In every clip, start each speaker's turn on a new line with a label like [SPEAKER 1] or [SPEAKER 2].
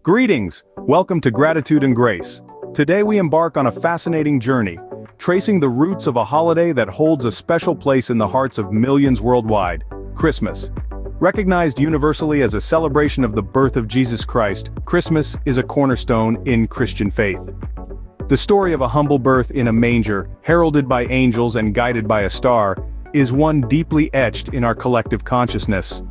[SPEAKER 1] Greetings! Welcome to Gratitude and Grace. Today we embark on a fascinating journey, tracing the roots of a holiday that holds a special place in the hearts of millions worldwide, Christmas. Recognized universally as a celebration of the birth of Jesus Christ, Christmas is a cornerstone in Christian faith. The story of a humble birth in a manger, heralded by angels and guided by a star, is one deeply etched in our collective consciousness.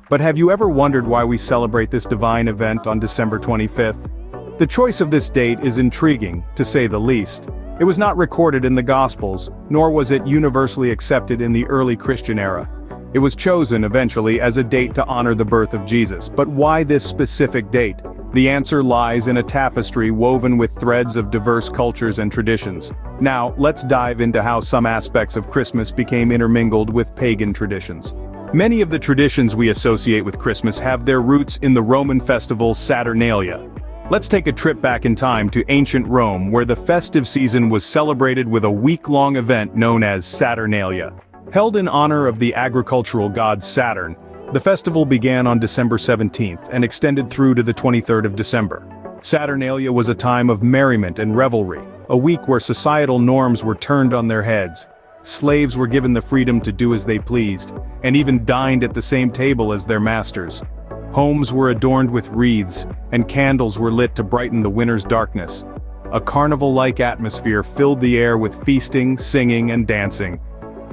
[SPEAKER 1] But have you ever wondered why we celebrate this divine event on December 25th? The choice of this date is intriguing, to say the least. It was not recorded in the Gospels, nor was it universally accepted in the early Christian era. It was chosen eventually as a date to honor the birth of Jesus. But why this specific date? The answer lies in a tapestry woven with threads of diverse cultures and traditions. Now, let's dive into how some aspects of Christmas became intermingled with pagan traditions. Many of the traditions we associate with Christmas have their roots in the Roman festival Saturnalia. Let's take a trip back in time to ancient Rome, where the festive season was celebrated with a week-long event known as Saturnalia. Held in honor of the agricultural god Saturn, the festival began on December 17th and extended through to the 23rd of December. Saturnalia was a time of merriment and revelry, a week where societal norms were turned on their heads. Slaves were given the freedom to do as they pleased, and even dined at the same table as their masters. Homes were adorned with wreaths, and candles were lit to brighten the winter's darkness. A carnival-like atmosphere filled the air with feasting, singing, and dancing.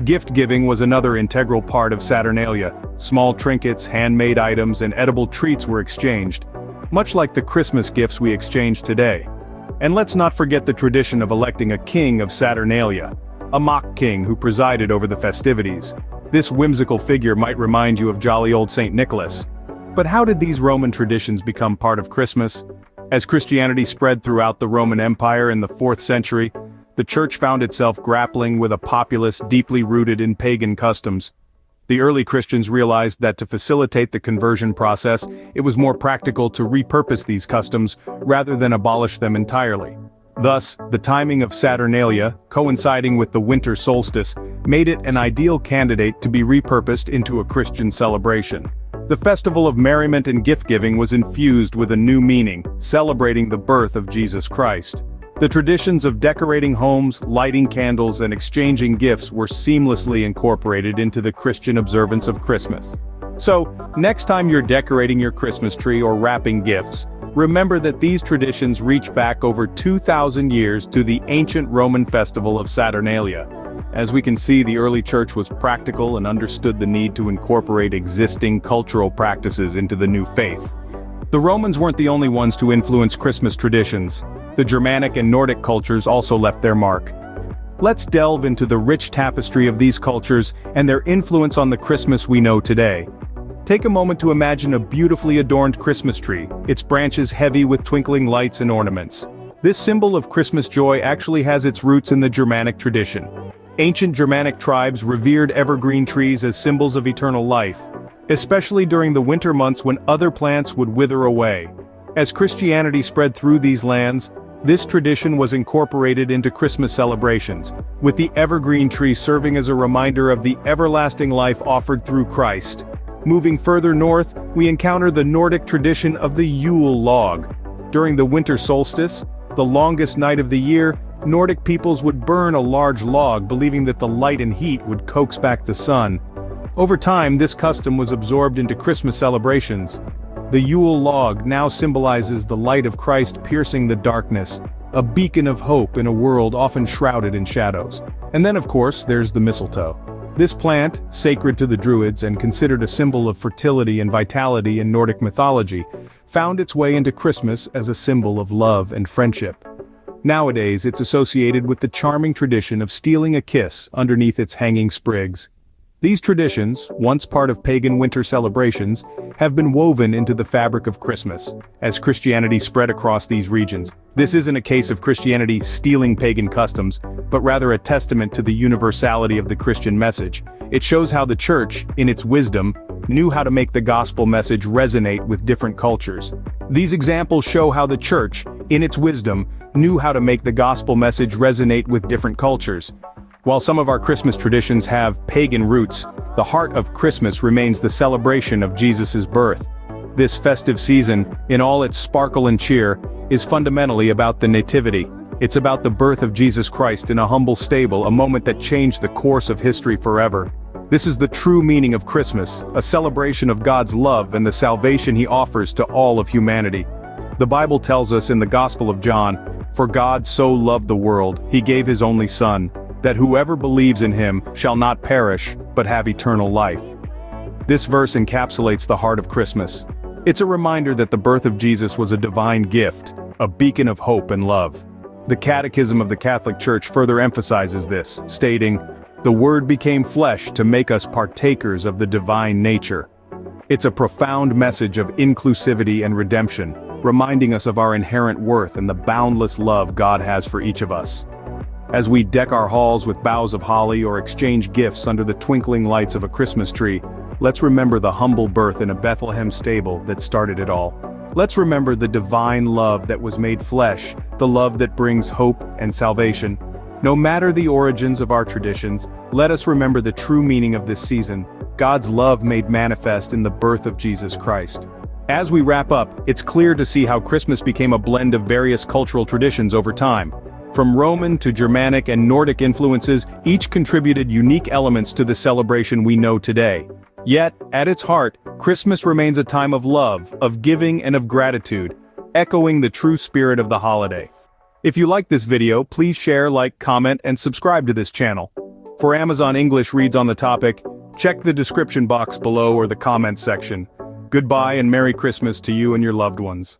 [SPEAKER 1] Gift-giving was another integral part of Saturnalia. Small trinkets, handmade items, and edible treats were exchanged, much like the Christmas gifts we exchange today. And let's not forget the tradition of electing a king of Saturnalia, a mock king who presided over the festivities. This whimsical figure might remind you of jolly old Saint Nicholas. But how did these Roman traditions become part of Christmas? As Christianity spread throughout the Roman Empire in the 4th century, the Church found itself grappling with a populace deeply rooted in pagan customs. The early Christians realized that to facilitate the conversion process, it was more practical to repurpose these customs rather than abolish them entirely. Thus, the timing of Saturnalia, coinciding with the winter solstice, made it an ideal candidate to be repurposed into a Christian celebration. The festival of merriment and gift-giving was infused with a new meaning, celebrating the birth of Jesus Christ. The traditions of decorating homes, lighting candles, and exchanging gifts were seamlessly incorporated into the Christian observance of Christmas. So, next time you're decorating your Christmas tree or wrapping gifts, remember that these traditions reach back over 2,000 years to the ancient Roman festival of Saturnalia. As we can see, the early church was practical and understood the need to incorporate existing cultural practices into the new faith. The Romans weren't the only ones to influence Christmas traditions. The Germanic and Nordic cultures also left their mark. Let's delve into the rich tapestry of these cultures and their influence on the Christmas we know today. Take a moment to imagine a beautifully adorned Christmas tree, its branches heavy with twinkling lights and ornaments. This symbol of Christmas joy actually has its roots in the Germanic tradition. Ancient Germanic tribes revered evergreen trees as symbols of eternal life, especially during the winter months when other plants would wither away. As Christianity spread through these lands, this tradition was incorporated into Christmas celebrations, with the evergreen tree serving as a reminder of the everlasting life offered through Christ. Moving further north, we encounter the Nordic tradition of the Yule log. During the winter solstice, the longest night of the year, Nordic peoples would burn a large log, believing that the light and heat would coax back the sun. Over time, this custom was absorbed into Christmas celebrations. The Yule log now symbolizes the light of Christ piercing the darkness, a beacon of hope in a world often shrouded in shadows. And then, of course, there's the mistletoe. This plant, sacred to the Druids and considered a symbol of fertility and vitality in Nordic mythology, found its way into Christmas as a symbol of love and friendship. Nowadays, it's associated with the charming tradition of stealing a kiss underneath its hanging sprigs. These traditions, once part of pagan winter celebrations, have been woven into the fabric of Christmas, as Christianity spread across these regions. This isn't a case of Christianity stealing pagan customs, but rather a testament to the universality of the Christian message. It shows how the Church, in its wisdom, knew how to make the gospel message resonate with different cultures. These examples show how the Church, in its wisdom, knew how to make the gospel message resonate with different cultures. While some of our Christmas traditions have pagan roots, the heart of Christmas remains the celebration of Jesus' birth. This festive season, in all its sparkle and cheer, is fundamentally about the Nativity. It's about the birth of Jesus Christ in a humble stable, a moment that changed the course of history forever. This is the true meaning of Christmas, a celebration of God's love and the salvation He offers to all of humanity. The Bible tells us in the Gospel of John, "For God so loved the world, He gave His only Son, that whoever believes in Him shall not perish, but have eternal life." This verse encapsulates the heart of Christmas. It's a reminder that the birth of Jesus was a divine gift, a beacon of hope and love. The Catechism of the Catholic Church further emphasizes this, stating, "The Word became flesh to make us partakers of the divine nature." It's a profound message of inclusivity and redemption, reminding us of our inherent worth and the boundless love God has for each of us. As we deck our halls with boughs of holly or exchange gifts under the twinkling lights of a Christmas tree, let's remember the humble birth in a Bethlehem stable that started it all. Let's remember the divine love that was made flesh, the love that brings hope and salvation. No matter the origins of our traditions, let us remember the true meaning of this season, God's love made manifest in the birth of Jesus Christ. As we wrap up, it's clear to see how Christmas became a blend of various cultural traditions over time. From Roman to Germanic and Nordic influences, each contributed unique elements to the celebration we know today. Yet, at its heart, Christmas remains a time of love, of giving and of gratitude, echoing the true spirit of the holiday. If you like this video, please share, like, comment, and subscribe to this channel. For Amazon English reads on the topic, check the description box below or the comments section. Goodbye and Merry Christmas to you and your loved ones.